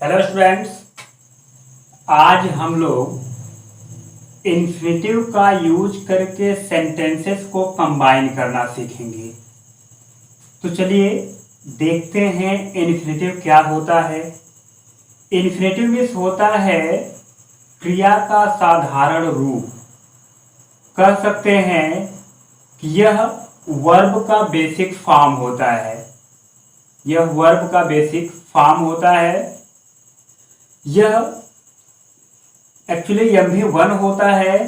Hello students, आज हम लोग इन्फिनेटिव का यूज करके सेंटेंसेस को कंबाइन करना सीखेंगे। तो चलिए देखते हैं इन्फिनेटिव क्या होता है। इन्फिनेटिव मीन्स होता है क्रिया का साधारण रूप। कह सकते हैं कि यह वर्ब का बेसिक फॉर्म होता है। यह वर्ब का बेसिक फॉर्म होता है। यह एक्चुअली MV1 होता है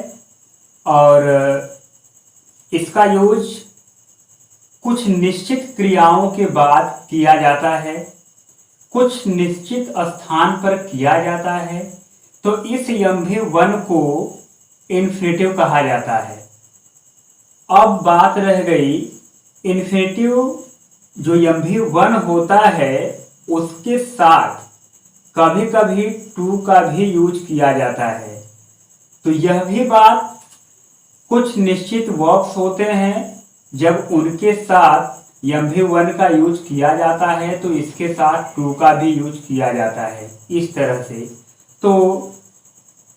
और इसका यूज कुछ निश्चित क्रियाओं के बाद किया जाता है, कुछ निश्चित स्थान पर किया जाता है। तो इस MV1 को इन्फिनेटिव कहा जाता है। अब बात रह गई इन्फिनेटिव जो MV1 होता है उसके साथ कभी कभी टू का भी यूज किया जाता है। तो यह भी बात, कुछ निश्चित वर्ब्स होते हैं जब उनके साथ MV1 का यूज किया जाता है तो इसके साथ टू का भी यूज किया जाता है, इस तरह से। तो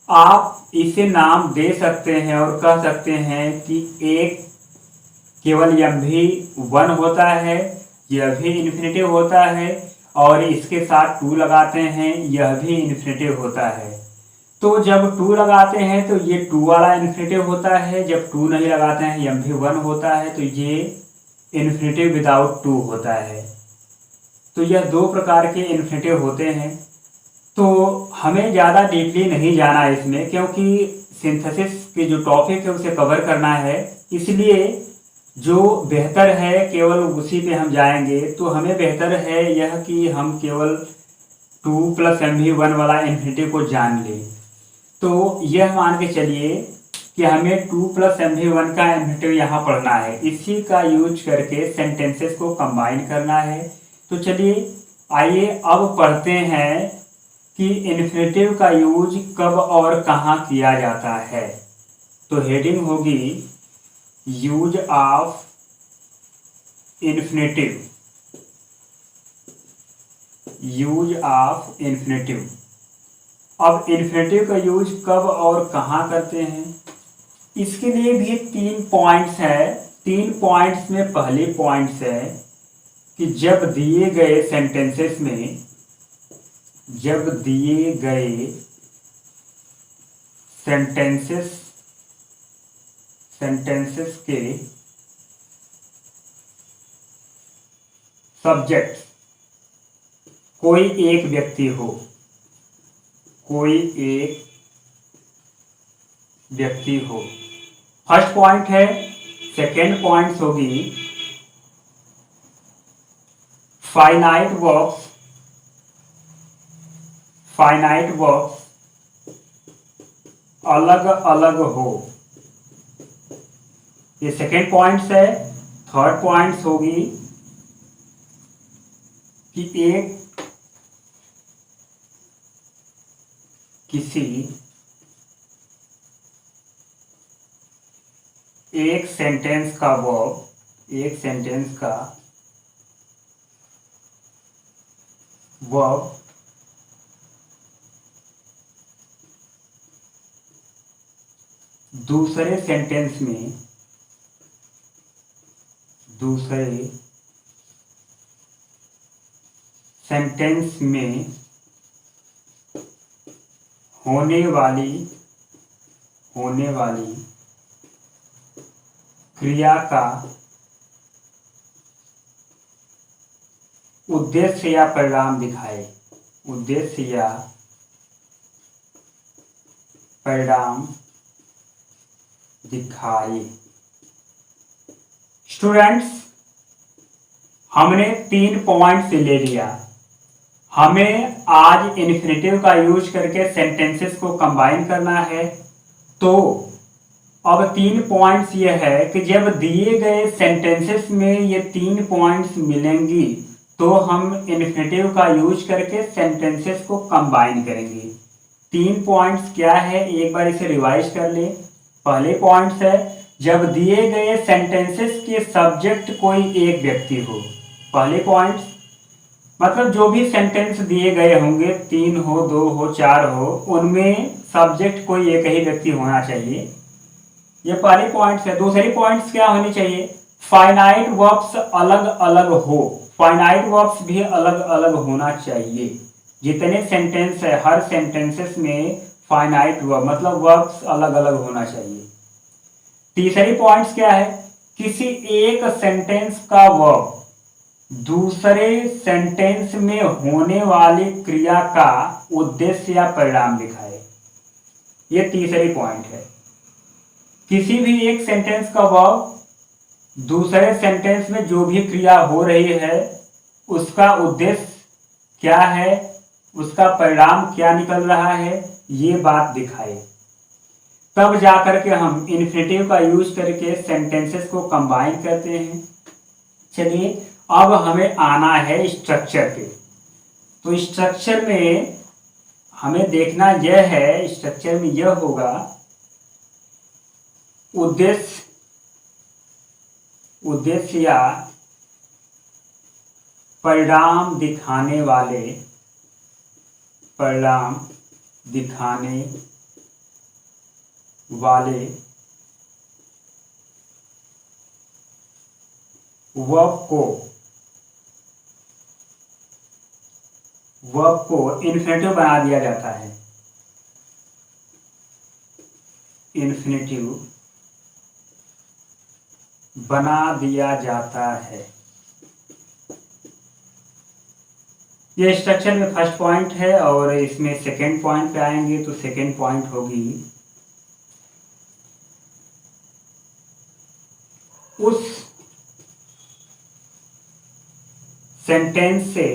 आप इसे नाम दे सकते हैं और कह सकते हैं कि एक केवल MV1 होता है, यह भी इन्फिनेटिव होता है, और इसके साथ टू लगाते हैं, यह भी इन्फिनेटिव होता है। तो जब टू लगाते हैं तो ये टू वाला इन्फिनेटिव होता है, जब टू नहीं लगाते हैं MV1 होता है तो ये इन्फिनेटिव विदाउट टू होता है। तो यह दो प्रकार के इन्फिनेटिव होते हैं। तो हमें ज़्यादा डीपली नहीं जाना इसमें, क्योंकि सिंथेसिस के जो टॉपिक है उसे कवर करना है, इसलिए जो बेहतर है केवल उसी पे हम जाएंगे। तो हमें बेहतर है यह कि हम केवल 2 + MV1 वाला इन्फिनेटिव को जान लें। तो यह मान के चलिए कि हमें 2 + MV1 का इन्फिनेटिव यहाँ पढ़ना है, इसी का यूज करके सेंटेंसेस को कंबाइन करना है। तो चलिए आइए अब पढ़ते हैं कि इन्फिनेटिव का यूज कब और कहाँ किया जाता है। तो हेडिंग होगी use of infinitive. Use of infinitive. अब इन्फिनेटिव का यूज कब और कहाँ करते हैं, इसके लिए भी 3 पॉइंट्स है। 3 पॉइंट्स में पहले पॉइंट्स है कि जब दिए गए सेंटेंसेस में, जब दिए गए सेंटेंसेस के सब्जेक्ट कोई एक व्यक्ति हो, कोई एक व्यक्ति हो, फर्स्ट पॉइंट है। सेकेंड पॉइंट होगी फाइनाइट वर्ब्स। फाइनाइट वर्ब्स अलग अलग हो, ये सेकेंड पॉइंट्स है। थर्ड पॉइंट्स होगी कि एक किसी एक सेंटेंस का वर्ब, एक सेंटेंस का वर्ब दूसरे सेंटेंस में, दूसरे सेंटेंस में होने वाली क्रिया का उद्देश्य या परिणाम दिखाए। उद्देश्य या परिणाम दिखाए। स्टूडेंट्स, हमने 3 पॉइंट्स ले लिया। हमें आज इन्फिनेटिव का यूज करके सेंटेंसेस को कंबाइन करना है। तो अब 3 पॉइंट्स ये है कि जब दिए गए सेंटेंसेस में ये 3 पॉइंट्स मिलेंगी तो हम इन्फिनेटिव का यूज करके सेंटेंसेस को कंबाइन करेंगे। 3 पॉइंट्स क्या है, एक बार इसे रिवाइज कर ले। पहले पॉइंट्स है जब दिए गए सेंटेंसेस के सब्जेक्ट कोई एक व्यक्ति हो। पहले पॉइंट्स मतलब जो भी सेंटेंस दिए गए होंगे, 3 हो, 2 हो, 4 हो, उनमें सब्जेक्ट कोई एक ही व्यक्ति होना चाहिए। ये पहली पॉइंट्स है। दूसरी पॉइंट्स क्या होनी चाहिए? फाइनाइट वर्ब्स अलग अलग हो, फाइनाइट वर्ब्स भी अलग अलग होना चाहिए। जितने सेंटेंस है हर सेंटेंसेस में फाइनाइट वर्ब मतलब वर्ब्स अलग अलग होना चाहिए। तीसरी पॉइंट्स क्या है? किसी एक सेंटेंस का वर्ब दूसरे सेंटेंस में होने वाली क्रिया का उद्देश्य या परिणाम दिखाए। ये तीसरी पॉइंट है। किसी भी एक सेंटेंस का वर्ब दूसरे सेंटेंस में जो भी क्रिया हो रही है उसका उद्देश्य क्या है, उसका परिणाम क्या निकल रहा है, ये बात दिखाए। तब जाकर के हम इन्फिनेटिव का यूज करके सेंटेंसेस को कंबाइन करते हैं। चलिए अब हमें आना है स्ट्रक्चर पे। तो स्ट्रक्चर में हमें देखना यह है, स्ट्रक्चर में यह होगा उद्देश्य या परिणाम दिखाने वाले वर्ब को इन्फिनेटिव बना दिया जाता है। इन्फिनेटिव बना दिया जाता है। ये स्ट्रक्चर में फर्स्ट पॉइंट है और इसमें सेकेंड पॉइंट पे आएंगे तो सेकेंड पॉइंट होगी उस सेंटेंस से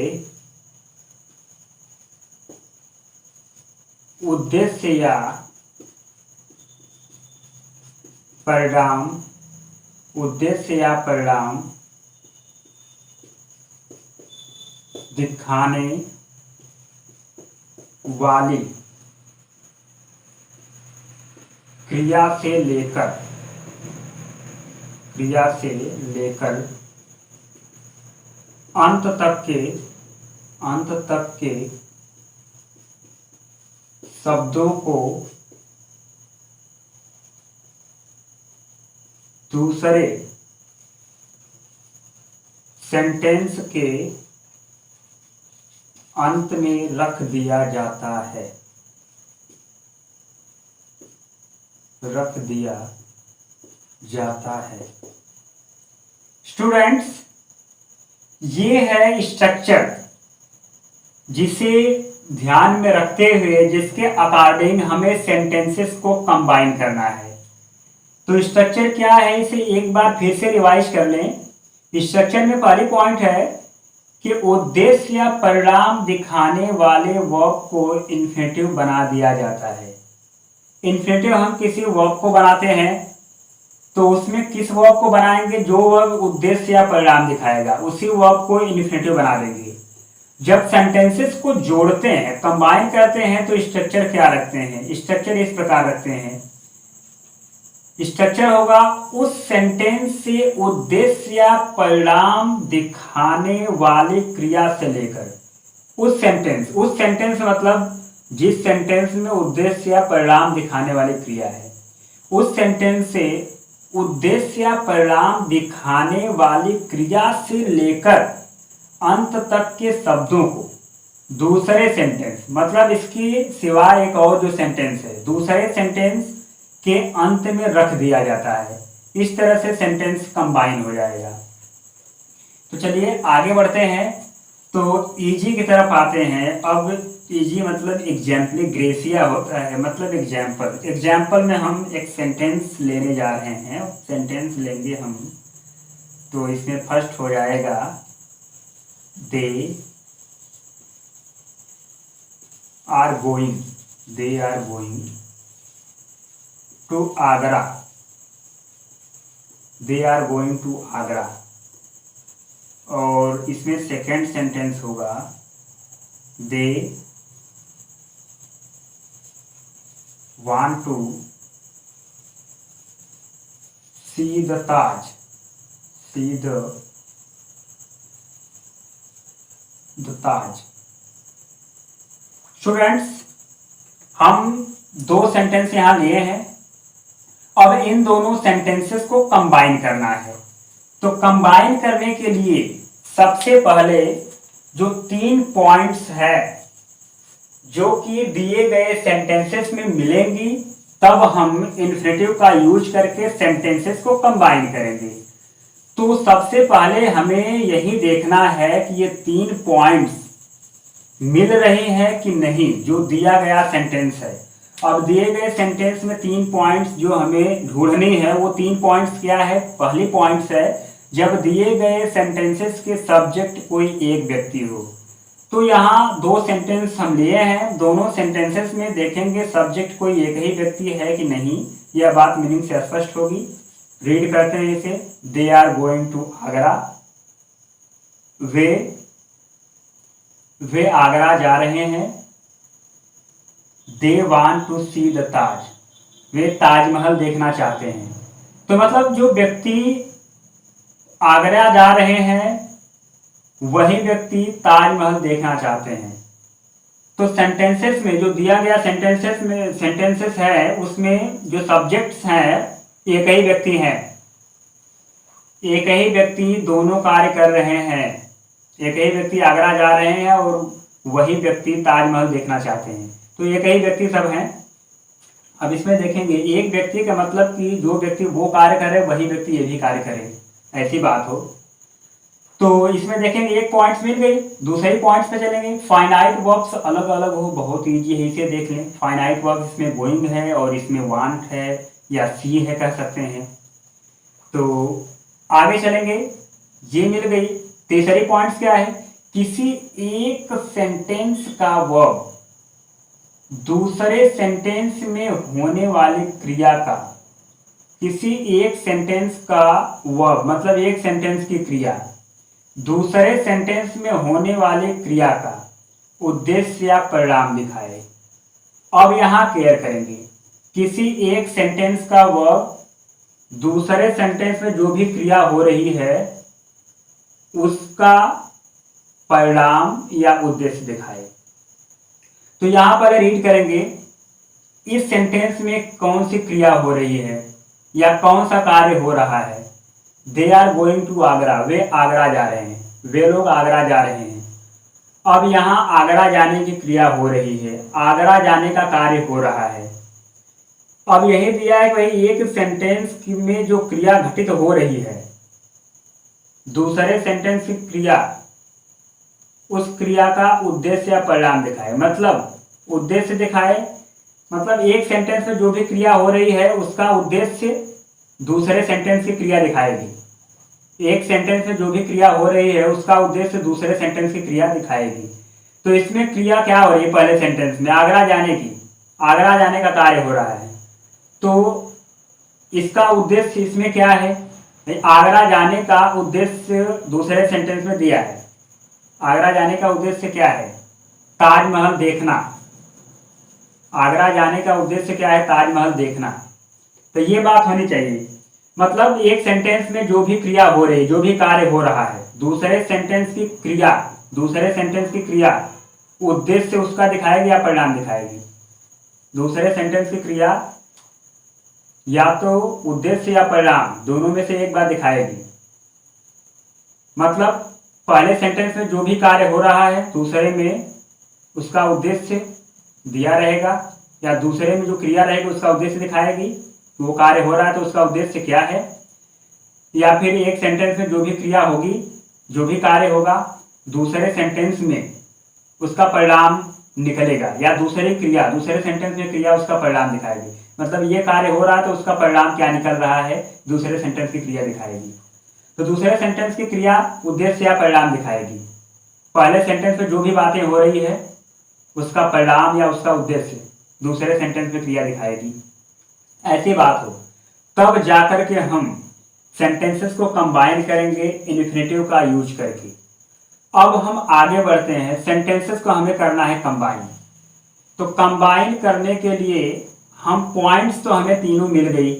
उद्देश्य या परिणाम दिखाने वाली क्रिया से लेकर अंत तक के शब्दों को दूसरे सेंटेंस के अंत में रख दिया जाता है। स्टूडेंट्स, ये है स्ट्रक्चर जिसे ध्यान में रखते हुए जिसके अकॉर्डिंग हमें सेंटेंसेस को कंबाइन करना है। तो स्ट्रक्चर क्या है इसे एक बार फिर से रिवाइज कर लें। स्ट्रक्चर में पहली पॉइंट है कि उद्देश्य या परिणाम दिखाने वाले वर्ब को इन्फिनेटिव बना दिया जाता है। इन्फिनेटिव हम किसी वर्ब को बनाते हैं तो उसमें किस वर्ब को बनाएंगे? जो वर्ब उद्देश्य या परिणाम दिखाएगा उसी वर्ब को इन्फिनेटिव बना देंगे। जब सेंटेंसेस को जोड़ते हैं, कंबाइन करते हैं तो स्ट्रक्चर क्या रखते हैं? स्ट्रक्चर इस प्रकार रखते हैं। स्ट्रक्चर होगा उस सेंटेंस से उद्देश्य या परिणाम दिखाने वाली क्रिया से लेकर उस सेंटेंस मतलब जिस सेंटेंस में उद्देश्य या परिणाम दिखाने वाली क्रिया है, उस सेंटेंस से उद्देश्य या परिणाम दिखाने वाली क्रिया से लेकर अंत तक के शब्दों को दूसरे सेंटेंस मतलब इसकी सिवाय एक और जो सेंटेंस है दूसरे सेंटेंस के अंत में रख दिया जाता है। इस तरह से सेंटेंस कंबाइन हो जाएगा। तो चलिए आगे बढ़ते हैं। तो ईजी की तरफ आते हैं। अब ईजी मतलब एग्जाम्पल, ग्रेसिया होता है मतलब एग्जाम्पल में हम एक सेंटेंस लेने जा रहे हैं। सेंटेंस लेंगे हम तो इसमें फर्स्ट हो जाएगा they are going to Agra. They are going to Agra. और इसमें सेकेंड सेंटेंस होगा they want to see the the Taj. Students, हम दो सेंटेंस यहां लिए हैं। अब इन दोनों सेंटेंसेस को कंबाइन करना है। तो कंबाइन करने के लिए सबसे पहले जो 3 पॉइंट्स है जो कि दिए गए सेंटेंसेस में मिलेंगी, तब हम इन्फिनेटिव का यूज करके सेंटेंसेस को कंबाइन करेंगे। तो सबसे पहले हमें यही देखना है कि ये 3 पॉइंट्स मिल रहे हैं कि नहीं, जो दिया गया सेंटेंस है। अब दिए गए सेंटेंस में 3 पॉइंट्स जो हमें ढूंढनी है, वो 3 पॉइंट्स क्या है? पहली पॉइंट्स है, जब दिए गए सेंटेंसेस के सब्जेक्ट कोई एक व्यक्ति हो। तो यहाँ 2 सेंटेंस हम लिए हैं, दोनों सेंटेंसेस में देखेंगे सब्जेक्ट कोई एक ही व्यक्ति है कि नहीं, यह बात मीनिंग से स्पष्ट होगी। रीड करते हैं इसे। They are going to Agra. वे आगरा जा रहे हैं। They want to see the Taj. वे ताजमहल देखना चाहते हैं। तो मतलब जो व्यक्ति आगरा जा रहे हैं वही व्यक्ति ताजमहल देखना चाहते हैं। तो सेंटेंसेस में जो दिया गया सेंटेंसेस है, उसमें जो सब्जेक्ट्स हैं एक ही व्यक्ति हैं। एक ही व्यक्ति दोनों कार्य कर रहे हैं। एक ही व्यक्ति आगरा जा रहे हैं और वही व्यक्ति ताजमहल देखना चाहते हैं। तो एक ही व्यक्ति सब हैं। अब इसमें देखेंगे, एक व्यक्ति का मतलब कि जो व्यक्ति वो कार्य करे वही व्यक्ति ये भी कार्य करे, ऐसी बात हो। तो इसमें देखेंगे एक पॉइंट्स मिल गई। दूसरे पॉइंट्स पे चलेंगे। फाइनाइट वर्ब्स अलग अलग हो, बहुत ईजी है, इसे देख लें। फाइनाइट वर्ब्स इसमें गोइंग है और इसमें वांट है या सी है, कह सकते हैं। तो आगे चलेंगे, ये मिल गई। तीसरी पॉइंट्स क्या है? किसी एक सेंटेंस का वर्ब दूसरे सेंटेंस में होने वाली क्रिया का, किसी एक सेंटेंस का वर्ब मतलब एक सेंटेंस की क्रिया दूसरे सेंटेंस में होने वाली क्रिया का उद्देश्य या परिणाम दिखाए। अब यहां केयर करेंगे, किसी एक सेंटेंस का वर्ब दूसरे सेंटेंस में जो भी क्रिया हो रही है उसका परिणाम या उद्देश्य दिखाए। तो यहां पर रीड करेंगे, इस सेंटेंस में कौन सी क्रिया हो रही है या कौन सा कार्य हो रहा है। They are going to Agra. वे आगरा जा रहे हैं। वे लोग आगरा जा रहे हैं। अब यहाँ आगरा जाने की क्रिया हो रही है, आगरा जाने का कार्य हो रहा है। अब यही दिया है कि भाई एक सेंटेंस में जो क्रिया घटित हो रही है, दूसरे सेंटेंस की क्रिया, उस क्रिया का उद्देश्य या परिणाम दिखाए। मतलब उद्देश्य दिखाए मतलब एक सेंटेंस में जो भी क्रिया हो रही है उसका उद्देश्य दूसरे सेंटेंस की क्रिया दिखाएगी। एक सेंटेंस में जो भी क्रिया हो रही है उसका उद्देश्य दूसरे सेंटेंस की क्रिया दिखाएगी। तो इसमें क्रिया क्या हो रही है? पहले सेंटेंस में आगरा जाने की, आगरा जाने का कार्य हो रहा है। तो इसका उद्देश्य इसमें क्या है? आगरा जाने का उद्देश्य दूसरे सेंटेंस में दिया है। आगरा जाने का उद्देश्य क्या है? ताजमहल देखना। आगरा जाने का उद्देश्य क्या है? ताजमहल देखना। तो ये बात होनी चाहिए। मतलब एक सेंटेंस में जो भी क्रिया हो रही है, जो भी कार्य हो रहा है, दूसरे सेंटेंस की क्रिया उद्देश्य उसका दिखाएगी या परिणाम दिखाएगी। दूसरे सेंटेंस की क्रिया या तो उद्देश्य या परिणाम दोनों में से एक बात दिखाएगी। मतलब पहले सेंटेंस में जो भी कार्य हो रहा है दूसरे में उसका उद्देश्य दिया रहेगा, या दूसरे में जो क्रिया रहेगी उसका उद्देश्य दिखाएगी। वो कार्य हो रहा है तो उसका उद्देश्य क्या है। या फिर एक सेंटेंस में जो भी क्रिया होगी, जो भी कार्य होगा, दूसरे सेंटेंस में उसका परिणाम निकलेगा, या दूसरे सेंटेंस में क्रिया उसका परिणाम दिखाएगी। मतलब ये कार्य हो रहा है तो उसका परिणाम क्या निकल रहा है, दूसरे सेंटेंस की क्रिया दिखाएगी। तो दूसरे सेंटेंस की क्रिया उद्देश्य या परिणाम दिखाएगी। पहले सेंटेंस में जो भी बातें हो रही है उसका परिणाम या उसका उद्देश्य दूसरे सेंटेंस में क्रिया दिखाएगी। ऐसी बात हो तब जाकर के हम सेंटेंसेस को कंबाइन करेंगे इन्फिनेटिव का यूज करके। अब हम आगे बढ़ते हैं, सेंटेंसेस को हमें करना है कंबाइन। तो कंबाइन करने के लिए हम पॉइंट्स तो हमें तीनों मिल गई,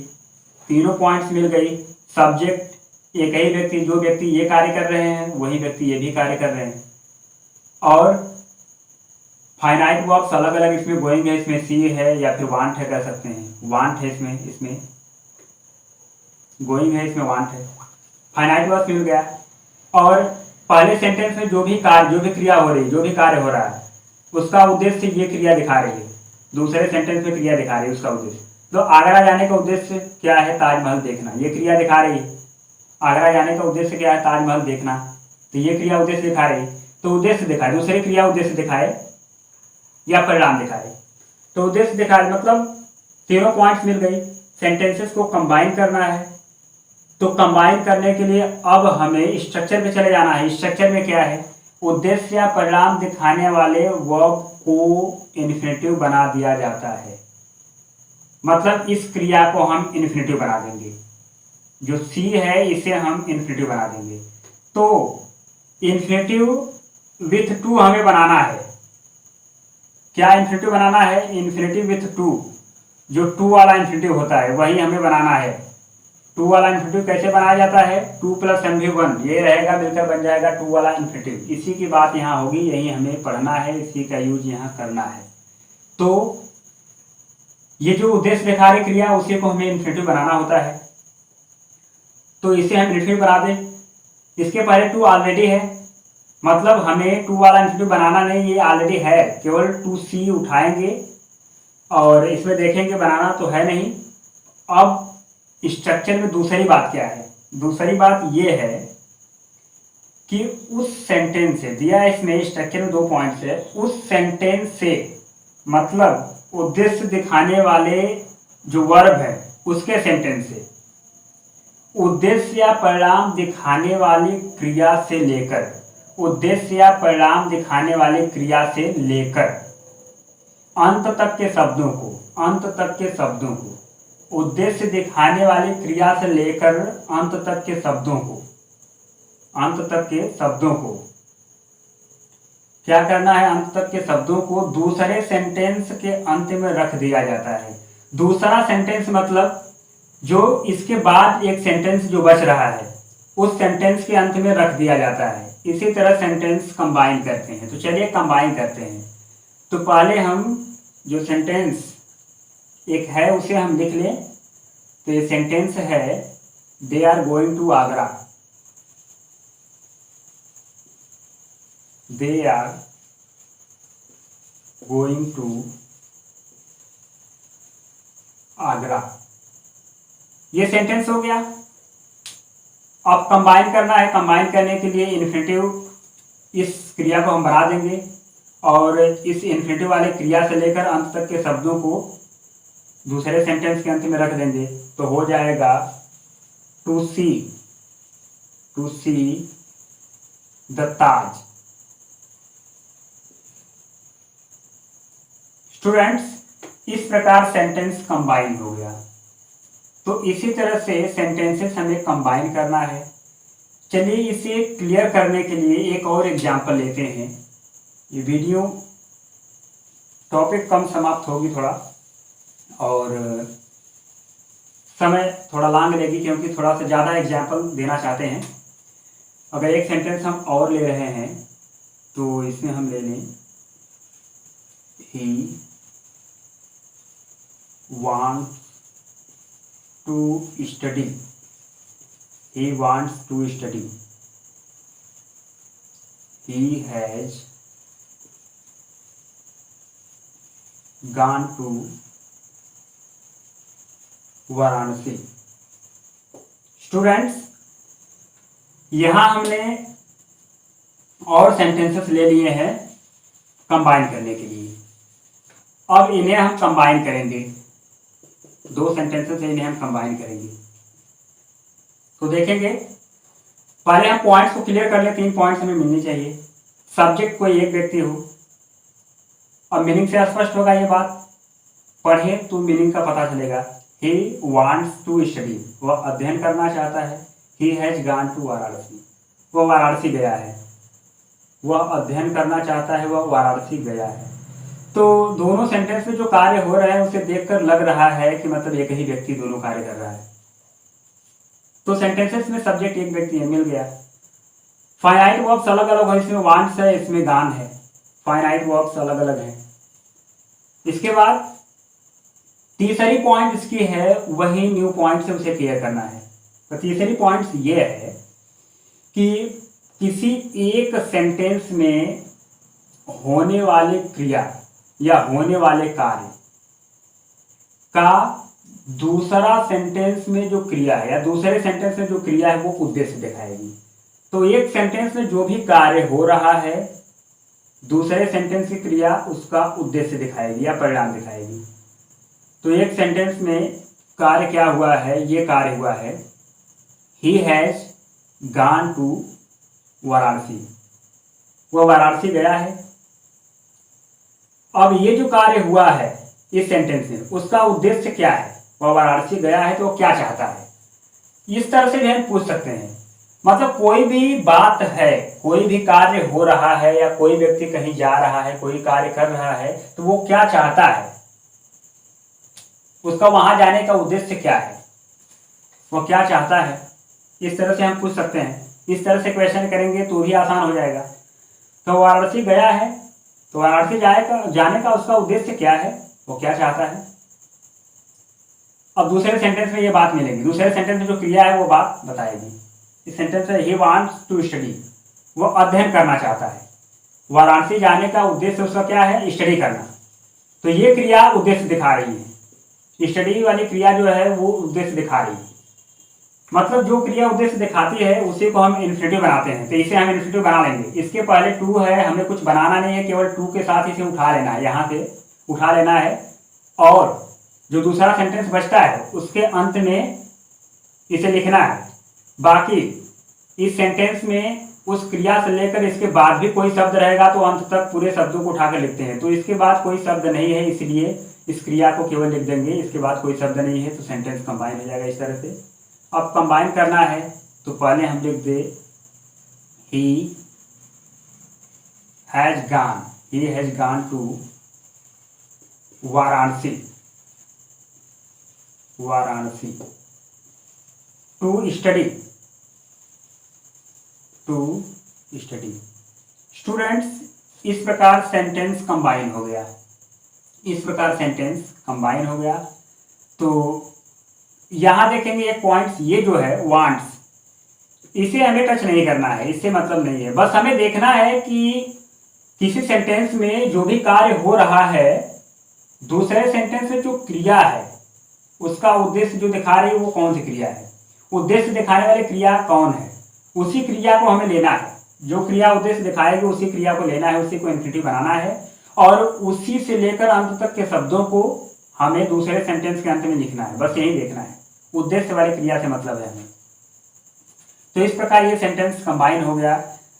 तीनों पॉइंट्स मिल गई। सब्जेक्ट एक ही व्यक्ति, जो व्यक्ति ये कार्य कर रहे हैं वही व्यक्ति ये भी कार्य कर रहे हैं। और फाइनाइट वर्ब्स अलग अलग, इसमें गोइंग है, इसमें सी है, या फिर वांट है कह सकते हैं। वांट है इसमें गोइंग है, इसमें वांट है। फाइनाइट वर्ब्स मिल गया। और पहले सेंटेंस में जो भी क्रिया हो रही, जो भी कार्य हो रहा है, उसका उद्देश्य ये क्रिया दिखा रही है। दूसरे सेंटेंस में क्रिया दिखा रही है, उसका उद्देश्य। तो आगरा जाने का उद्देश्य क्या है? ताजमहल देखना, ये क्रिया दिखा रही है। आगरा जाने का उद्देश्य क्या है? ताजमहल देखना, तो ये क्रिया उद्देश्य दिखा रही है। तो उद्देश्य दिखाए, दूसरी क्रिया उद्देश्य दिखाए या परिणाम दिखाए। तो उद्देश्य दिखाए मतलब तीनों पॉइंट्स मिल गई। सेंटेंसेस को कंबाइन करना है, तो कंबाइन करने के लिए अब हमें स्ट्रक्चर पे चले जाना है। स्ट्रक्चर में क्या है? उद्देश्य या परिणाम दिखाने वाले वर्ब को इन्फिनेटिव बना दिया जाता है। मतलब इस क्रिया को हम इन्फिनेटिव बना देंगे, जो सी है इसे हम इन्फिनेटिव बना देंगे। तो इन्फिनेटिव विथ टू हमें बनाना है। क्या इन्फिनेटिव बनाना है? इन्फिनेटिव विथ टू, जो टू वाला इन्फिनेटिव होता है वही हमें बनाना है। टू वाला इन्फिनेटिव कैसे बनाया जाता है? 2 + MV1 ये रहेगा, मिलकर बन जाएगा टू वाला इन्फिनेटिव। इसी की बात यहाँ होगी, यही हमें पढ़ना है, इसी का यूज यहाँ करना है। तो ये जो उद्देश्य दिखा रही क्रिया, उसी को हमें इन्फिनेटिव बनाना होता है। तो इसे हम इन्फिनेटिव बना दें। इसके पहले टू ऑलरेडी है, मतलब हमें टू वाला इन्फिनेटिव बनाना नहीं, ये ऑलरेडी है। केवल 2C उठाएंगे और इसमें देखेंगे बनाना तो है नहीं। अब स्ट्रक्चर में दूसरी बात क्या है? दूसरी बात ये है कि उस सेंटेंस से दिया है, इसमें स्ट्रक्चर में 2 पॉइंट्स है। उस सेंटेंस से मतलब उद्देश्य दिखाने वाले जो वर्ब है उसके सेंटेंस से, उद्देश्य या परिणाम दिखाने वाली क्रिया से लेकर, उद्देश्य या परिणाम दिखाने वाली क्रिया से लेकर अंत तक के शब्दों को, अंत तक के शब्दों को, उद्देश्य दिखाने वाली क्रिया से लेकर अंत तक के शब्दों को, अंत तक के शब्दों को क्या करना है? अंत तक के शब्दों को दूसरे सेंटेंस के अंत में रख दिया जाता है। दूसरा सेंटेंस मतलब जो इसके बाद एक सेंटेंस जो बच रहा है उस सेंटेंस के अंत में रख दिया जाता है। इसी तरह सेंटेंस कंबाइन करते हैं। तो चलिए कंबाइन करते हैं। तो पहले हम जो सेंटेंस एक है उसे हम लिख लें। तो ये सेंटेंस है, they are going to Agra. They are going to Agra, ये सेंटेंस हो गया। अब कंबाइन करना है। कंबाइन करने के लिए इन्फिनेटिव इस क्रिया को हम बना देंगे और इस इन्फिनेटिव वाले क्रिया से लेकर अंत तक के शब्दों को दूसरे सेंटेंस के अंत में रख देंगे। तो हो जाएगा to see the Taj. Students, इस प्रकार सेंटेंस कंबाइन हो गया। तो इसी तरह से सेंटेंसेस हमें कंबाइन करना है। चलिए इसे क्लियर करने के लिए एक और एग्जांपल लेते हैं। ये वीडियो टॉपिक कम समाप्त होगी थोड़ा, और समय थोड़ा लॉन्ग लेगी क्योंकि थोड़ा सा ज़्यादा एग्जांपल देना चाहते हैं। अगर एक सेंटेंस हम और ले रहे हैं तो इसमें हम ले लें, ही wants to study, he wants to study, he has gone to Varanasi. Students, यहाँ हमने और सेंटेंसेस ले लिए हैं कंबाइन करने के लिए। अब इन्हें हम कंबाइन करेंगे, 2 सेंटेंसेस है, इन्हें हम कंबाइन करेंगे। तो देखेंगे, पहले हम पॉइंट्स को क्लियर कर लें। 3 पॉइंट्स हमें मिलनी चाहिए। सब्जेक्ट कोई एक व्यक्ति हो। अब मीनिंग से स्पष्ट होगा ये बात, पढ़े तो मीनिंग का पता चलेगा। ही वांट्स टू स्टडी, वह अध्ययन करना चाहता है। He has gone to Varanasi, वह वाराणसी गया है। वह अध्ययन करना चाहता है, वह वाराणसी गया है। तो दोनों सेंटेंस में जो कार्य हो रहे हैं उसे देखकर लग रहा है कि मतलब एक ही व्यक्ति दोनों कार्य कर रहा है। तो सेंटेंसेस में सब्जेक्ट एक व्यक्ति है, मिल गया। फाइनाइट वर्ब्स अलग अलग है, इसमें वांट्स है, इसमें गॉन है। फाइनाइट वर्ब्स अलग अलग हैं। इसके बाद तीसरी पॉइंट इसकी है वही न्यू पॉइंट से उसे क्लियर करना है। तो तीसरी पॉइंट ये है कि किसी एक सेंटेंस में होने वाले क्रिया या होने वाले कार्य का दूसरा सेंटेंस में जो क्रिया है या दूसरे सेंटेंस में जो क्रिया है वो उद्देश्य दिखाएगी। तो एक सेंटेंस में जो भी कार्य हो रहा है दूसरे सेंटेंस की क्रिया उसका उद्देश्य दिखाएगी या परिणाम दिखाएगी। तो एक सेंटेंस में कार्य क्या हुआ है, ये कार्य हुआ है he has gone to Varanasi, वह वाराणसी गया है। अब ये जो कार्य हुआ है इस सेंटेंस में उसका उद्देश्य क्या है, वह वाराणसी गया है तो वो क्या चाहता है, इस तरह से भी हम पूछ सकते हैं। मतलब कोई भी बात है, कोई भी कार्य हो रहा है या कोई व्यक्ति कहीं जा रहा है, कोई कार्य कर रहा है तो वो क्या चाहता है, उसका वहां जाने का उद्देश्य क्या है, वो क्या चाहता है, इस तरह से हम पूछ सकते हैं। इस तरह से क्वेश्चन करेंगे तो भी आसान हो जाएगा। तो वाराणसी गया है तो वाराणसी जाने का उसका उद्देश्य क्या है, वो क्या चाहता है। अब दूसरे सेंटेंस में ये बात मिलेगी, दूसरे सेंटेंस में जो क्रिया है वो बात बताएगी। इस सेंटेंस में ही वांट्स टू स्टडी, वो अध्ययन करना चाहता है। वाराणसी जाने का उद्देश्य उसका क्या है, स्टडी करना। तो ये क्रिया उद्देश्य दिखा रही है, स्टडी वाली क्रिया जो है वो उद्देश्य दिखा रही है। मतलब जो क्रिया उद्देश्य दिखाती है उसी को हम इन्फिनिटिव बनाते हैं। तो इसे हम इन्फिनिटिव बना लेंगे। इसके पहले टू है, हमें कुछ बनाना नहीं है, केवल टू के साथ इसे उठा लेना है, यहाँ से उठा लेना है और जो दूसरा सेंटेंस बचता है उसके अंत में इसे लिखना है। बाकी इस सेंटेंस में उस क्रिया से लेकर इसके बाद भी कोई शब्द रहेगा तो अंत तक पूरे शब्दों को उठाकर लिखते हैं। तो इसके बाद कोई शब्द नहीं है इसलिए इस क्रिया को केवल लिख देंगे, इसके बाद कोई शब्द नहीं है तो सेंटेंस कंबाइन हो जाएगा इस तरह से। अब कंबाइन करना है तो पहले हम लिख दे he has gone to Varanasi to study. Students, इस प्रकार सेंटेंस कंबाइन हो गया, इस प्रकार सेंटेंस कंबाइन हो गया। तो यहां देखेंगे एक पॉइंट, ये जो है वांट्स, इसे हमें टच नहीं करना है, इससे मतलब नहीं है। बस हमें देखना है कि किसी सेंटेंस में जो भी कार्य हो रहा है दूसरे सेंटेंस में जो क्रिया है उसका उद्देश्य जो दिखा रही है वो कौन सी क्रिया है, उद्देश्य दिखाने वाली क्रिया कौन है, उसी क्रिया को हमें लेना है। जो क्रिया उद्देश्य दिखाएगी उसी क्रिया को लेना है, उसी को इन्फिनिटिव बनाना है और उसी से लेकर अंत तक के शब्दों को हमें दूसरे सेंटेंस के अंत में लिखना है। बस यही देखना है, उद्देश्य वाली क्रिया से मतलब है हमें। तो इस प्रकार ये सेंटेंस कंबाइन हो गया।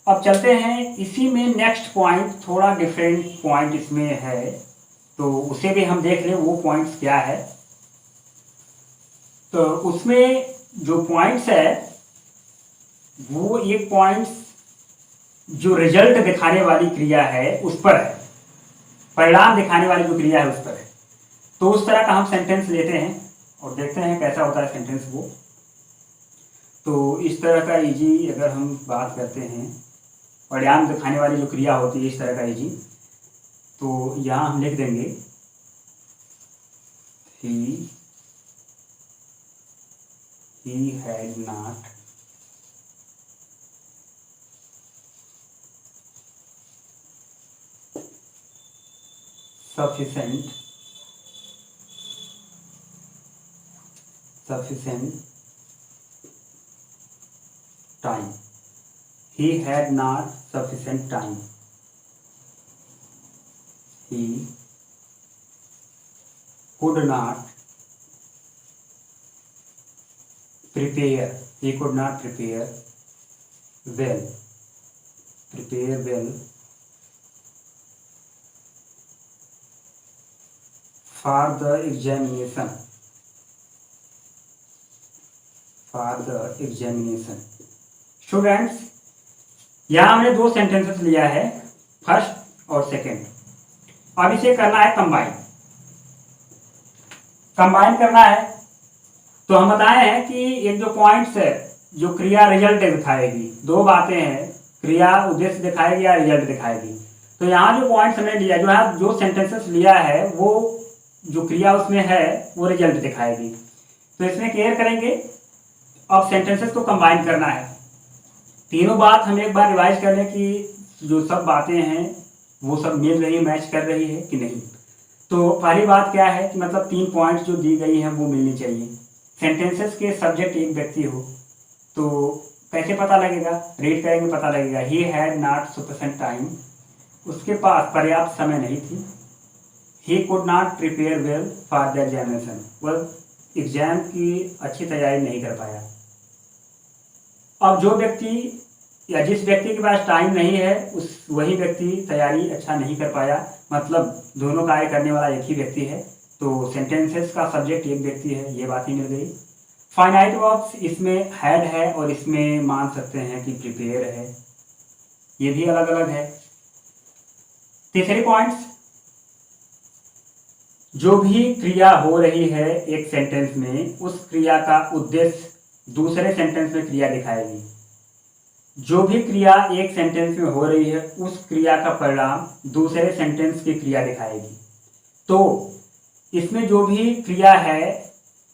अब चलते हैं इसी में नेक्स्ट पॉइंट, थोड़ा डिफरेंट पॉइंट इसमें है तो उसे भी हम देख लें वो पॉइंट्स क्या है। तो उसमें जो पॉइंट्स है वो एक पॉइंट्स जो रिजल्ट दिखाने वाली क्रिया है उस पर है, परिणाम दिखाने वाली जो क्रिया है उस पर है। तो उस तरह का हम सेंटेंस लेते हैं और देखते हैं कैसा होता है सेंटेंस वो। तो इस तरह का इजी अगर हम बात करते हैं, परिणाम दिखाने वाली जो क्रिया होती है इस तरह का इजी, तो यहाँ हम लिख देंगे he had not sufficient time. He had not sufficient time. He could not prepare. He could not prepare well. For the examination. Students, यहाँ हमने दो सेंटेंसेस लिया है, फर्स्ट और सेकंड। अब इसे करना है कंबाइन करना है। तो हम बताए हैं कि एक जो पॉइंट्स है जो क्रिया रिजल्ट दिखाएगी, दो बातें हैं, क्रिया उद्देश्य दिखाएगी या रिजल्ट दिखाएगी। तो यहाँ जो पॉइंट्स हमने लिया, जो यहाँ जो सेंटेंसेस लिया है, वो जो क्रिया उसमें है वो रिजल्ट दिखाएगी। तो इसमें केयर करेंगे। अब सेंटेंसेस को कंबाइन करना है। तीनों बात हम एक बार रिवाइज कर लें कि जो सब बातें हैं वो सब मिल रही, मैच कर रही है कि नहीं। तो पहली बात क्या है कि मतलब 3 पॉइंट्स जो दी गई हैं वो मिलनी चाहिए। सेंटेंसेस के सब्जेक्ट एक व्यक्ति हो, तो कैसे पता लगेगा? रीड करेंगे पता लगेगा। ही हैड नॉट सफिशिएंट टाइम, उसके पास पर्याप्त समय नहीं थी। He could not prepare well for the examination, वह एग्जाम की अच्छी तैयारी नहीं कर पाया। अब जो व्यक्ति या जिस व्यक्ति के पास टाइम नहीं है, उस वही व्यक्ति तैयारी अच्छा नहीं कर पाया, मतलब दोनों कार्य करने वाला एक ही व्यक्ति है। तो सेंटेंसेस का सब्जेक्ट एक व्यक्ति है, ये बात ही मिल गई। फाइनाइट वर्ब्स, इसमें हैड है और इसमें मान सकते हैं कि प्रिपेयर है, ये भी अलग अलग है। तीसरे पॉइंट्स, जो भी क्रिया हो रही है एक सेंटेंस में, उस क्रिया का उद्देश्य दूसरे सेंटेंस में क्रिया दिखाएगी। जो भी क्रिया एक सेंटेंस में हो रही है, उस क्रिया का परिणाम दूसरे सेंटेंस की क्रिया दिखाएगी। तो इसमें जो भी क्रिया है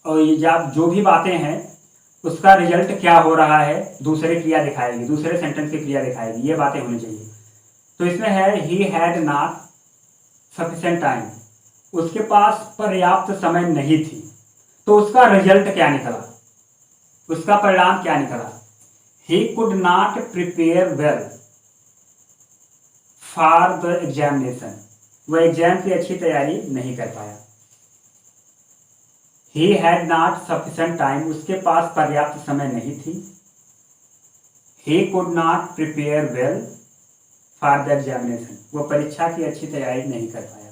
और ये जो भी बातें हैं, उसका रिजल्ट क्या हो रहा है दूसरी क्रिया दिखाएगी, दूसरे सेंटेंस की क्रिया दिखाएगी, ये बातें होनी चाहिए। तो इसमें है ही हैड नॉट सफिशिएंट टाइम, उसके पास पर्याप्त समय नहीं थी। तो उसका रिजल्ट क्या निकला, उसका परिणाम क्या निकला? He could not prepare well for the examination, वह एग्जाम की अच्छी तैयारी नहीं कर पाया। He had not sufficient time, उसके पास पर्याप्त समय नहीं थी। He could not prepare well for the examination, वह परीक्षा की अच्छी तैयारी नहीं कर पाया।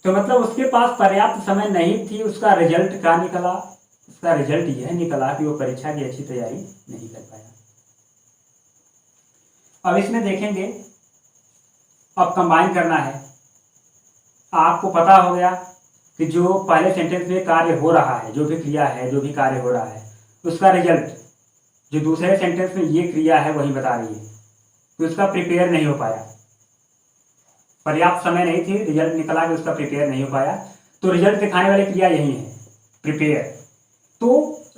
तो मतलब उसके पास पर्याप्त समय नहीं थी, उसका रिजल्ट क्या निकला? उसका रिजल्ट यह निकला कि वो परीक्षा की अच्छी तैयारी नहीं कर पाया। अब इसमें देखेंगे, अब कंबाइन करना है। आपको पता हो गया कि जो पहले सेंटेंस में कार्य हो रहा है, जो भी क्रिया है, जो भी कार्य हो रहा है, उसका रिजल्ट जो दूसरे सेंटेंस में ये क्रिया है वही बता रही है। तो उसका प्रिपेयर नहीं हो पाया, पर्याप्त समय नहीं थी, रिजल्ट निकला कि उसका प्रिपेयर नहीं हो पाया। तो रिजल्ट दिखाने वाली क्रिया यही है, प्रिपेयर। तो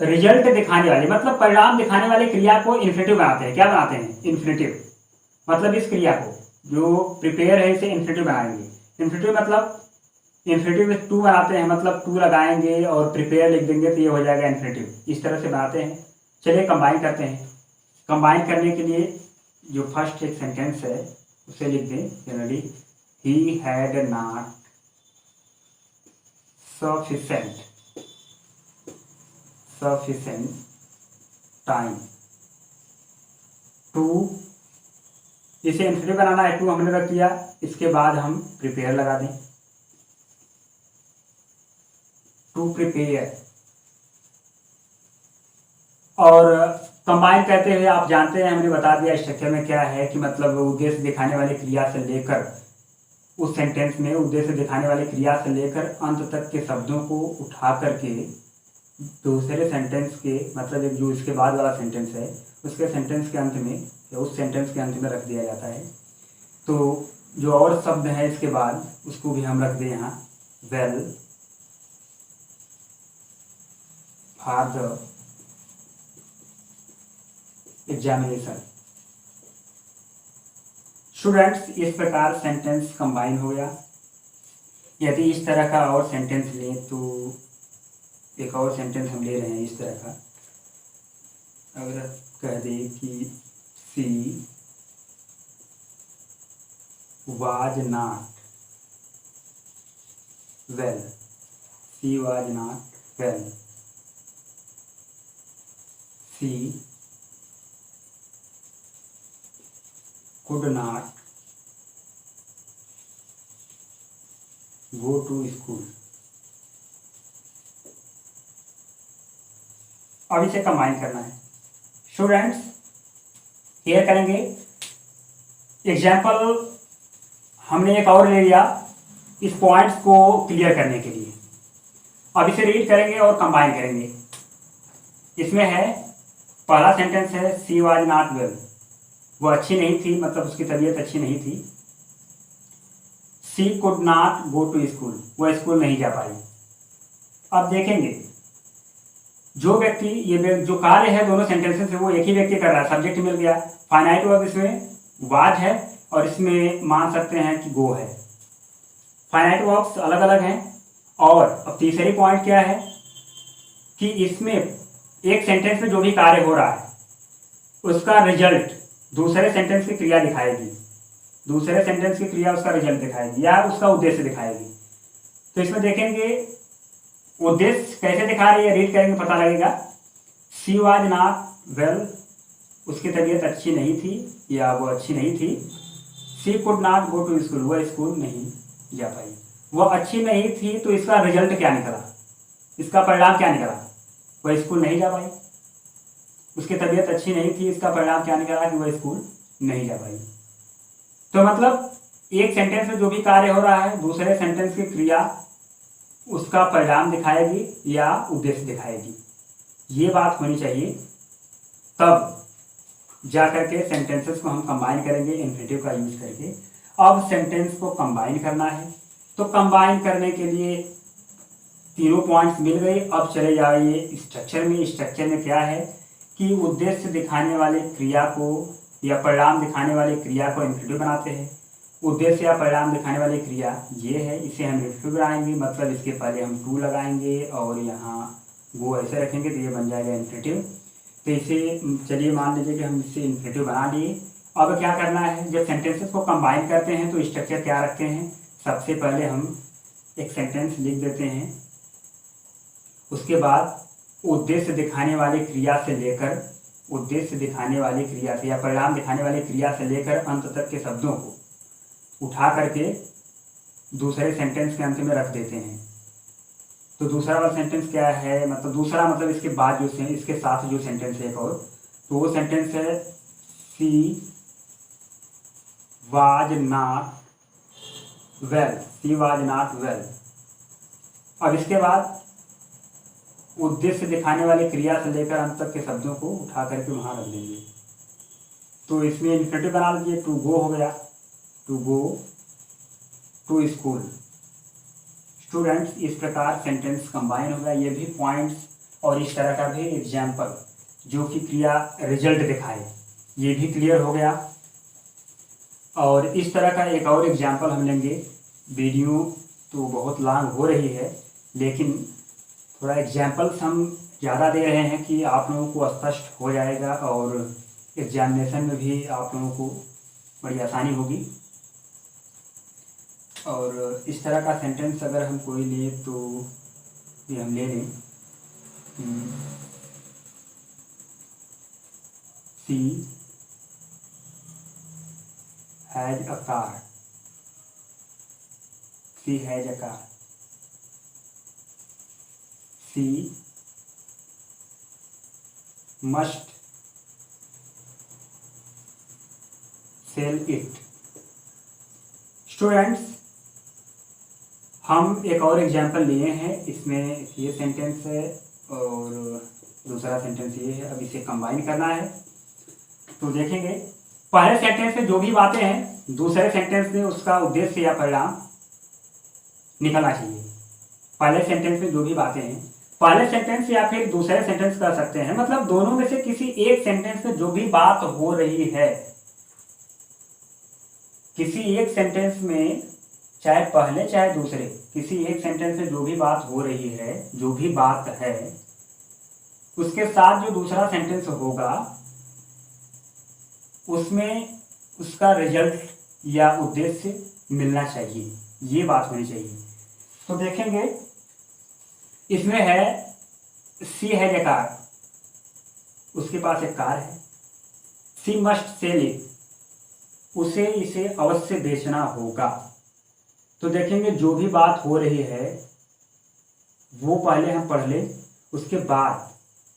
रिजल्ट दिखाने वाले मतलब परिणाम दिखाने वाली क्रिया को इन्फिनिटिव बनाते हैं। क्या बनाते हैं? इन्फिनिटिव। मतलब इस क्रिया को जो प्रिपेयर है इसे इन्फिनिटिव बनाएंगे। इन्फिनिटिव मतलब इन्फिनिटिव में 2 बनाते हैं, मतलब 2 लगाएंगे और प्रिपेयर लिख देंगे तो ये हो जाएगा इन्फिनिटिव। इस तरह से बनाते हैं। चलिए कंबाइन करते हैं। कंबाइन करने के लिए जो फर्स्ट एक सेंटेंस है उसे लिख दें generally, he had not sufficient time to, इसे इन्फिनिटिव बनाना है, 2 हमने रख दिया। इसके बाद हम प्रिपेयर लगा दें, टू प्रिपेयर। और कंबाइन करते हुए आप जानते हैं, हमने बता दिया स्ट्रक्चर में क्या है कि मतलब उद्देश्य दिखाने वाली क्रिया से लेकर उस सेंटेंस में उद्देश्य दिखाने वाली क्रिया से लेकर अंत तक के शब्दों को उठा करके दूसरे सेंटेंस के, मतलब एक जो इसके बाद वाला सेंटेंस है उसके सेंटेंस के अंत में या उस सेंटेंस के अंत में रख दिया जाता है। तो जो और शब्द है इसके बाद उसको भी हम रख दें यहाँ, well for the examination. Students, इस प्रकार सेंटेंस कंबाइन हो गया। यदि इस तरह का और सेंटेंस लें तो एक और सेंटेंस हम ले रहे हैं इस तरह का, अगर कह दें कि she was not well, she was not well, she could not go to school। अब इसे कंबाइन करना है। स्टूडेंट्स, क्लियर करेंगे। एग्जाम्पल हमने एक और ले लिया इस पॉइंट्स को क्लियर करने के लिए। अब इसे रीड करेंगे और कंबाइन करेंगे। इसमें है, पहला सेंटेंस है सी वाज नॉट वेल, वो अच्छी नहीं थी, मतलब उसकी तबीयत अच्छी नहीं थी। She could not go to school, वह स्कूल नहीं जा पाई। अब देखेंगे जो व्यक्ति जो कार्य है दोनों सेंटेंसेस में वो एक ही व्यक्ति कर रहा है, सब्जेक्ट मिल गया। फाइनाइट वर्ब इसमें वाज है और इसमें मान सकते हैं कि गो है। फाइनाइट वर्ब्स अलग अलग हैं। और अब तीसरी पॉइंट क्या है कि इसमें एक सेंटेंस में जो भी कार्य हो रहा है उसका रिजल्ट दूसरे सेंटेंस की क्रिया दिखाएगी, दूसरे सेंटेंस की क्रिया उसका रिजल्ट दिखाएगी या उसका उद्देश्य दिखाएगी। तो इसमें देखेंगे उद्देश्य कैसे दिखा रही है, रीड करेंगे पता लगेगा। शी वाज नॉट वेल, उसकी तबीयत अच्छी नहीं थी या वो अच्छी नहीं थी। She could not go to school, वह स्कूल नहीं जा पाई। वह अच्छी नहीं थी तो इसका रिजल्ट क्या निकला, इसका परिणाम क्या निकला, वह स्कूल नहीं जा पाई। उसकी तबीयत अच्छी नहीं थी, इसका परिणाम क्या निकला कि वह स्कूल नहीं जा पाई। तो मतलब एक सेंटेंस में जो भी कार्य हो रहा है दूसरे सेंटेंस की क्रिया उसका परिणाम दिखाएगी या उद्देश्य दिखाएगी, ये बात होनी चाहिए। तब जा करके सेंटेंसेस को हम कंबाइन करेंगे इन्फिनेटिव का यूज करके। अब सेंटेंस को कंबाइन करना है, तो कंबाइन करने के लिए तीनों पॉइंट्स मिल गए। अब चले जाइए स्ट्रक्चर में। स्ट्रक्चर में क्या है कि उद्देश्य दिखाने वाले क्रिया को या परिणाम दिखाने वाली क्रिया को इन्फिनेटिव बनाते हैं। उद्देश्य या परिणाम दिखाने वाली क्रिया ये है, इसे हम इन्फिनेटिव बनाएंगे, मतलब इसके पहले हम टू लगाएंगे और यहाँ वो ऐसे रखेंगे तो ये बन जाएगा इन्फिनेटिव। तो इसे चलिए मान लीजिए कि हम इससे इन्फिनेटिव बना लिए। अब क्या करना है, जब सेंटेंसेस को कंबाइन करते हैं तो स्ट्रक्चर क्या रखते हैं। सबसे पहले हम एक सेंटेंस लिख देते हैं, उसके बाद उद्देश्य दिखाने वाली क्रिया से लेकर उद्देश्य दिखाने वाली क्रिया से या परिणाम दिखाने वाली क्रिया से लेकर अंत तक के शब्दों को उठा करके दूसरे सेंटेंस के अंत में रख देते हैं। तो दूसरा वाला सेंटेंस क्या है, मतलब दूसरा मतलब इसके बाद जो इसके साथ जो सेंटेंस है एक और, तो वो सेंटेंस है she was not well, she was not well. अब इसके बाद उद्देश्य दिखाने वाली क्रिया से लेकर अंत तक के शब्दों को उठा करके वहां रख देंगे। तो इसमें इन्फिनेटिव बना लीजिए, टू गो हो गया, to go to school. Students, इस प्रकार सेंटेंस कंबाइन हो गया। ये भी पॉइंट्स और इस तरह का भी एग्जाम्पल जो कि क्रिया रिजल्ट दिखाए, ये भी क्लियर हो गया। और इस तरह का एक और एग्जाम्पल हम लेंगे। वीडियो तो बहुत लॉन्ग हो रही है लेकिन थोड़ा एग्जाम्पल्स हम ज़्यादा दे रहे हैं कि आप लोगों को स्पष्ट हो जाएगा और एग्जामिनेशन में भी आप लोगों को बड़ी आसानी होगी। और इस तरह का सेंटेंस अगर हम कोई लिए तो ये हम ले लें, she has a car, she has a car, she must sell it. Students, हम एक और एग्जाम्पल लिए हैं, इसमें ये सेंटेंस है और दूसरा सेंटेंस ये है। अब इसे कंबाइन करना है तो देखेंगे पहले सेंटेंस में जो भी बातें हैं दूसरे सेंटेंस में उसका उद्देश्य या परिणाम निकलना चाहिए। पहले सेंटेंस में जो भी बातें हैं, पहले सेंटेंस या फिर दूसरे सेंटेंस कर सकते हैं, मतलब दोनों में से किसी एक सेंटेंस में जो भी बात हो रही है, किसी एक सेंटेंस में चाहे पहले चाहे दूसरे, किसी एक सेंटेंस में जो भी बात हो रही है, जो भी बात है, उसके साथ जो दूसरा सेंटेंस होगा उसमें उसका रिजल्ट या उद्देश्य मिलना चाहिए, ये बात होनी चाहिए। तो देखेंगे इसमें है सी हैज ए कार, उसके पास एक कार है। सी मस्ट सेल इट, उसे इसे अवश्य बेचना होगा। तो देखेंगे जो भी बात हो रही है वो पहले हम पढ़ लें, उसके बाद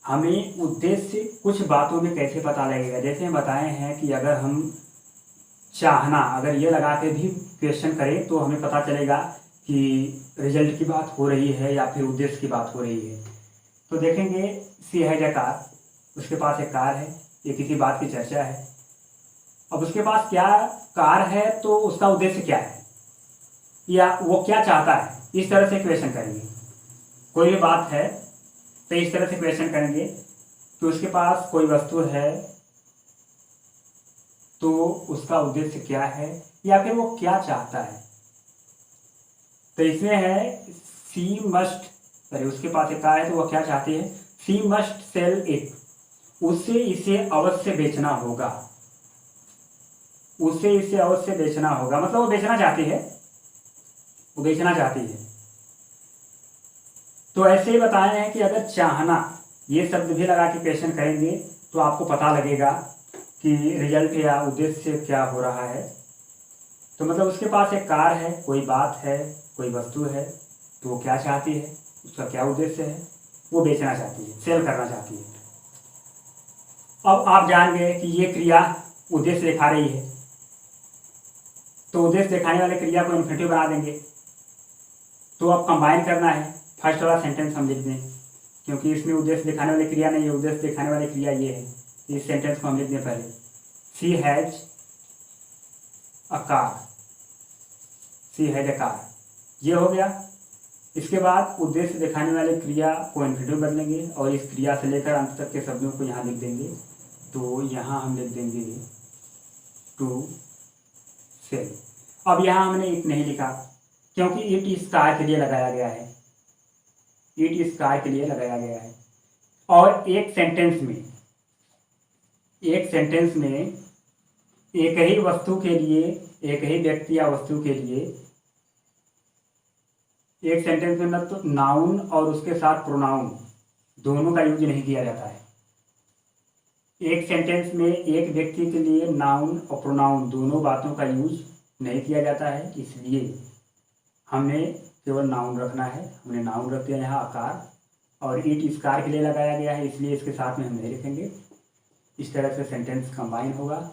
हमें उद्देश्य कुछ बातों में कैसे पता लगेगा। जैसे हम बताए हैं कि अगर हम चाहना, अगर ये लगा के भी क्वेश्चन करें तो हमें पता चलेगा कि रिजल्ट की बात हो रही है या फिर उद्देश्य की बात हो रही है। तो देखेंगे सी हैज अ कार, उसके पास एक कार है, ये किसी बात की चर्चा है। अब उसके पास क्या कार है तो उसका उद्देश्य क्या है, या वो क्या चाहता है, इस तरह से क्वेश्चन करेंगे। कोई भी बात है तो इस तरह से क्वेश्चन करेंगे कि उसके पास कोई वस्तु है तो उसका उद्देश्य क्या है या फिर वो क्या चाहता है। तो इसमें है सी मस्ट, सॉरी उसके पास एक कार है तो वो क्या चाहती है, सी मस्ट सेल इट, उसे इसे अवश्य बेचना होगा, उसे इसे अवश्य बेचना होगा, मतलब वो बेचना चाहती है, वो बेचना चाहती है। तो ऐसे ही बताए हैं कि अगर चाहना ये शब्द भी लगा के क्वेश्चन करेंगे तो आपको पता लगेगा कि रिजल्ट या उद्देश्य क्या हो रहा है। तो मतलब उसके पास एक कार है, कोई बात है, कोई वस्तु है, तो वो क्या चाहती है, उसका क्या उद्देश्य है, वो बेचना चाहती है, सेल करना चाहती है। अब आप जान गए कि ये क्रिया उद्देश्य दिखा रही है, तो उद्देश्य दिखाने वाले क्रिया को इन्फिनिटिव बना देंगे। तो अब कंबाइन करना है, फर्स्ट वाला सेंटेंस हम लिख दें, क्योंकि इसमें उद्देश्य दिखाने वाली क्रिया नहीं है, उद्देश्य दिखाने वाली क्रिया ये है। इस सेंटेंस को हम लिख दें पहले, she has a car, she has a car, ये हो गया। इसके बाद उद्देश्य दिखाने वाले क्रिया को इन्फिनिटिव बदलेंगे और इस क्रिया से लेकर अंत तक के शब्दों को यहाँ लिख देंगे। तो यहाँ हम लिख देंगे टू सेल। अब यहाँ हमने इट नहीं लिखा क्योंकि इट इस कार के लिए लगाया गया है, इट इस कार के लिए लगाया गया है। और एक सेंटेंस में एक ही वस्तु के लिए, एक ही व्यक्ति या वस्तु के लिए, एक सेंटेंस में मतलब तो नाउन और उसके साथ प्रोनाउन दोनों का यूज नहीं किया जाता है। एक सेंटेंस में एक व्यक्ति के लिए नाउन और प्रोनाउन दोनों बातों का यूज नहीं किया जाता है, इसलिए हमने केवल नाउन रखना है। हमने नाउन रख दिया यहाँ आकार, और ईट इस कार के लिए लगाया गया है इसलिए इसके साथ में हम नहीं लिखेंगे। इस तरह से सेंटेंस कंबाइन होगा।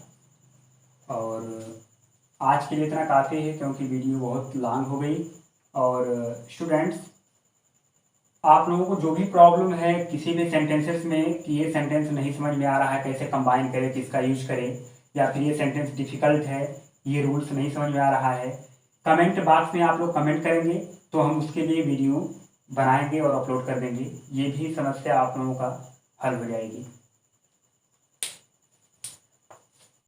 और आज के लिए इतना काफ़ी है क्योंकि वीडियो बहुत लॉन्ग हो गई। और स्टूडेंट्स, आप लोगों को जो भी प्रॉब्लम है किसी भी सेंटेंसेस में कि ये सेंटेंस नहीं समझ में आ रहा है, कैसे कंबाइन करें, किसका यूज करें, या फिर ये सेंटेंस डिफ़िकल्ट है, ये रूल्स नहीं समझ में आ रहा है, कमेंट बॉक्स में आप लोग कमेंट करेंगे तो हम उसके लिए वीडियो बनाएंगे और अपलोड कर देंगे। ये भी समस्या आप लोगों का हल हो जाएगी।